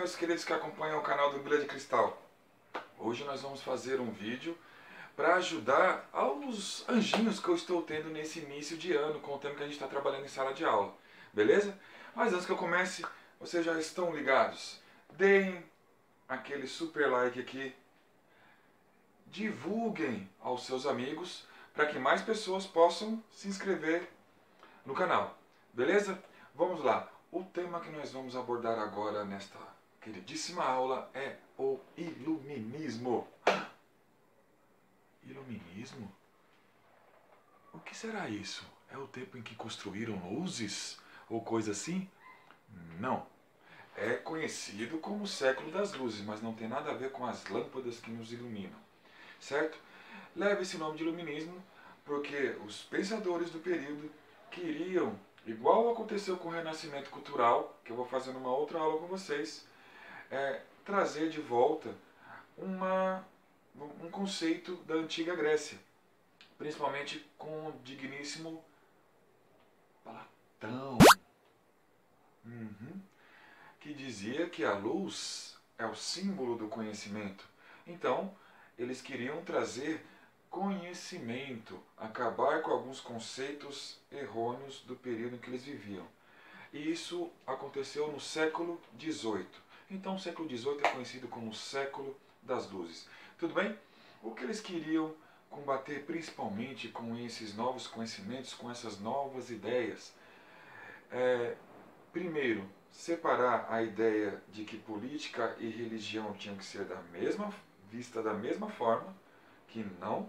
meus queridos que acompanham o canal do Bíblia de Cristal. Hoje nós vamos fazer um vídeo para ajudar aos anjinhos que eu estou tendo nesse início de ano, com o tema que a gente está trabalhando em sala de aula, beleza? Mas antes que eu comece, vocês já estão ligados? Deem aquele super like aqui, divulguem aos seus amigos para que mais pessoas possam se inscrever no canal, beleza? Vamos lá. O tema que nós vamos abordar agora nesta queridíssima aula é o iluminismo. Iluminismo? O que será isso? É o tempo em que construíram luzes? Ou coisa assim? Não. É conhecido como o século das luzes, mas não tem nada a ver com as lâmpadas que nos iluminam, certo? Leva esse nome de iluminismo porque os pensadores do período queriam, igual aconteceu com o Renascimento Cultural, que eu vou fazer numa outra aula com vocês, trazer de volta um conceito da antiga Grécia, principalmente com o digníssimo Platão, que dizia que a luz é o símbolo do conhecimento. Então, eles queriam trazer conhecimento, acabar com alguns conceitos errôneos do período em que eles viviam. E isso aconteceu no século XVIII. Então o século XVIII é conhecido como o século das luzes. Tudo bem? O que eles queriam combater principalmente com esses novos conhecimentos, com essas novas ideias? Primeiro, separar a ideia de que política e religião tinham que ser vista da mesma forma, que não.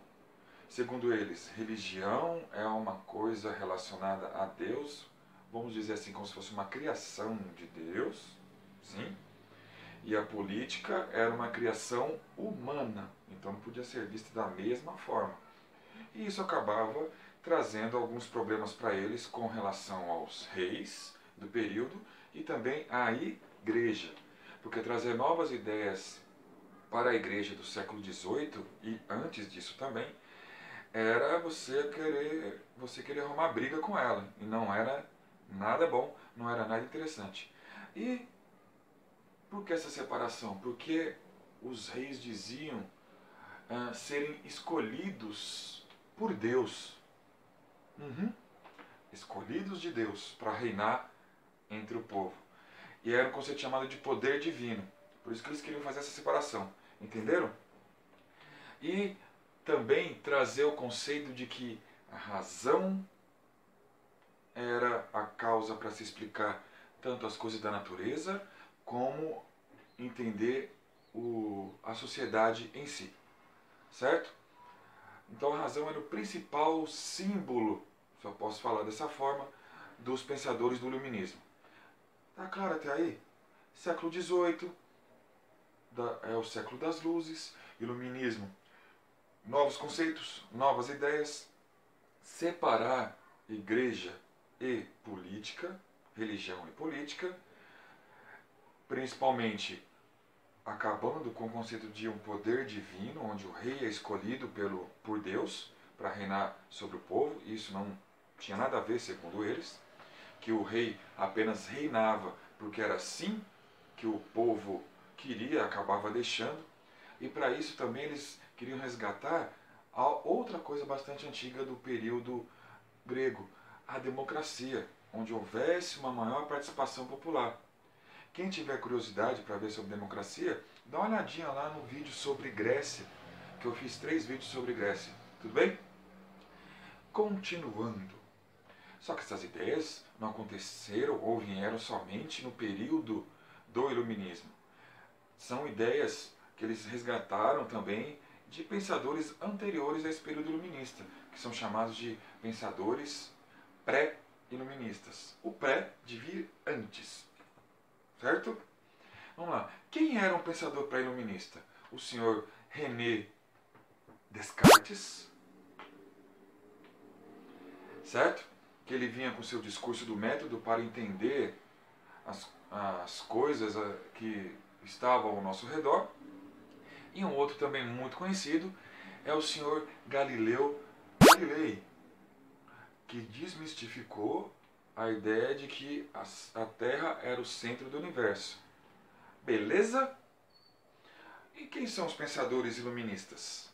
Segundo eles, religião é uma coisa relacionada a Deus, vamos dizer assim, como se fosse uma criação de Deus, sim? E a política era uma criação humana, então não podia ser vista da mesma forma. E isso acabava trazendo alguns problemas para eles com relação aos reis do período e também à igreja, porque trazer novas ideias para a igreja do século XVIII e antes disso também era você querer arrumar briga com ela. E não era nada bom, não era nada interessante. E por que essa separação? Porque os reis diziam serem escolhidos por Deus. Escolhidos de Deus para reinar entre o povo. E era um conceito chamado de poder divino. Por isso que eles queriam fazer essa separação. Entenderam? E também trazer o conceito de que a razão era a causa para se explicar tanto as coisas da natureza, como entender a sociedade em si. Certo? Então a razão era o principal símbolo, só posso falar dessa forma, dos pensadores do iluminismo. Tá claro até aí? Século XVIII é o século das luzes, iluminismo. Novos conceitos, novas ideias, separar igreja e política, religião e política, principalmente acabando com o conceito de um poder divino, onde o rei é escolhido por Deus para reinar sobre o povo. Isso não tinha nada a ver, segundo eles, que o rei apenas reinava porque era assim que o povo queria, acabava deixando. E para isso também eles queriam resgatar a outra coisa bastante antiga do período grego, a democracia, onde houvesse uma maior participação popular. Quem tiver curiosidade para ver sobre democracia, dá uma olhadinha lá no vídeo sobre Grécia, que eu fiz 3 vídeos sobre Grécia. Tudo bem? Continuando. Só que essas ideias não aconteceram ou vieram somente no período do iluminismo. São ideias que eles resgataram também de pensadores anteriores a esse período iluminista, que são chamados de pensadores pré-iluministas. O pré de vir antes, certo? Vamos lá. Quem era um pensador pré-iluminista? O senhor René Descartes, certo? Que ele vinha com seu discurso do método para entender as coisas que estavam ao nosso redor. E um outro também muito conhecido é o senhor Galileu Galilei, que desmistificou a ideia de que a Terra era o centro do universo. Beleza? E quem são os pensadores iluministas?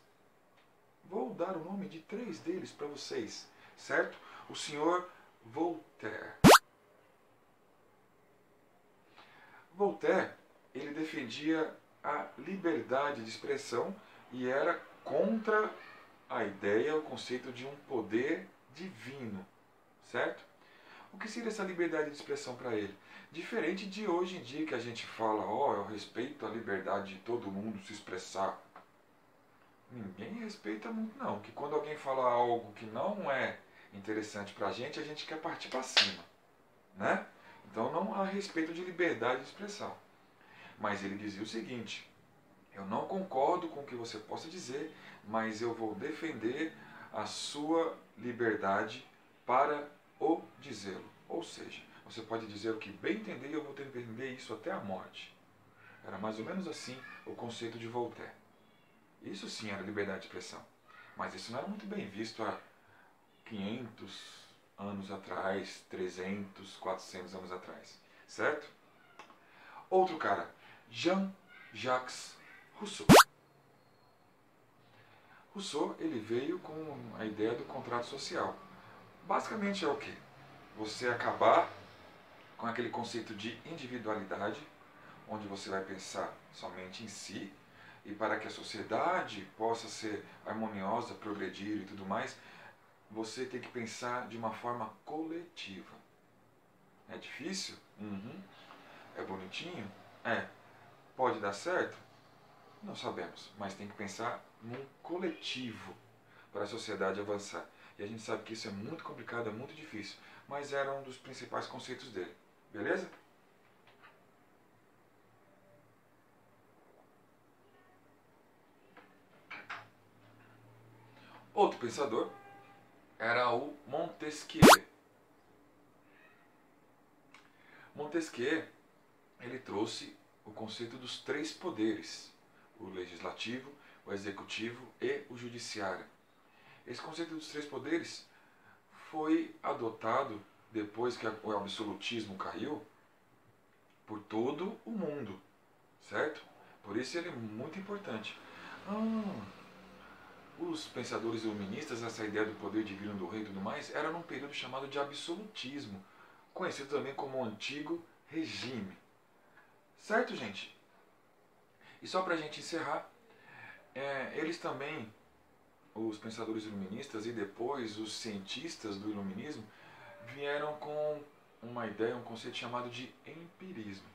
Vou dar o nome de 3 deles para vocês, certo? O senhor Voltaire. Voltaire, ele defendia a liberdade de expressão e era contra a ideia, o conceito de um poder divino, certo? O que seria essa liberdade de expressão para ele? Diferente de hoje em dia que a gente fala, eu respeito a liberdade de todo mundo se expressar. Ninguém respeita muito não, que quando alguém fala algo que não é interessante para a gente quer partir para cima, né? Então não há respeito de liberdade de expressão. Mas ele dizia o seguinte: eu não concordo com o que você possa dizer, mas eu vou defender a sua liberdade para o dizê-lo. Ou seja, você pode dizer o que bem entender e eu vou defender isso até a morte. Era mais ou menos assim o conceito de Voltaire. Isso sim era liberdade de expressão. Mas isso não era muito bem visto há 500 anos atrás, 300, 400 anos atrás. Certo? Outro cara, Jean-Jacques Rousseau. Rousseau, ele veio com a ideia do contrato social. Basicamente é o quê? Você acabar com aquele conceito de individualidade, onde você vai pensar somente em si, e para que a sociedade possa ser harmoniosa, progredir e tudo mais, você tem que pensar de uma forma coletiva. É difícil? Uhum. É bonitinho? É. Pode dar certo? Não sabemos, mas tem que pensar num coletivo para a sociedade avançar. E a gente sabe que isso é muito complicado, é muito difícil, mas era um dos principais conceitos dele. Beleza? Outro pensador era o Montesquieu. Montesquieu, ele trouxe o conceito dos 3 poderes: o legislativo, o executivo e o judiciário. Esse conceito dos 3 poderes foi adotado depois que o absolutismo caiu por todo o mundo, certo? Por isso ele é muito importante. Os pensadores iluministas, essa ideia do poder divino do rei e tudo mais, era num período chamado de absolutismo, conhecido também como o Antigo Regime. Certo, gente? E só para a gente encerrar, eles também, os pensadores iluministas e depois os cientistas do iluminismo, vieram com uma ideia, um conceito chamado de empirismo,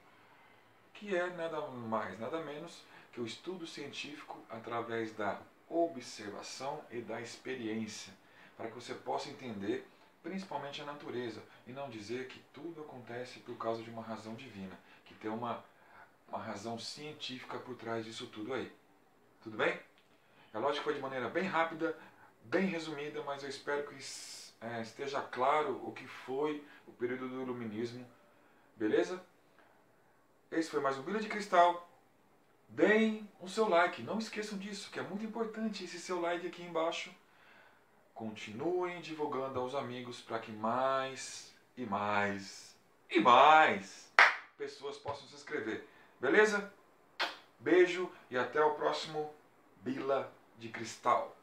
que é nada mais, nada menos que o estudo científico através da observação e da experiência, para que você possa entender principalmente a natureza e não dizer que tudo acontece por causa de uma razão divina, que tem uma razão científica por trás disso tudo aí. Tudo bem? É lógico que foi de maneira bem rápida, bem resumida, mas eu espero que esteja claro o que foi o período do iluminismo. Beleza? Esse foi mais um Bíblia de Cristal. Deem o seu like, não esqueçam disso, que é muito importante esse seu like aqui embaixo. Continuem divulgando aos amigos para que mais e mais e mais pessoas possam se inscrever. Beleza? Beijo e até o próximo Bíblia de Cristal.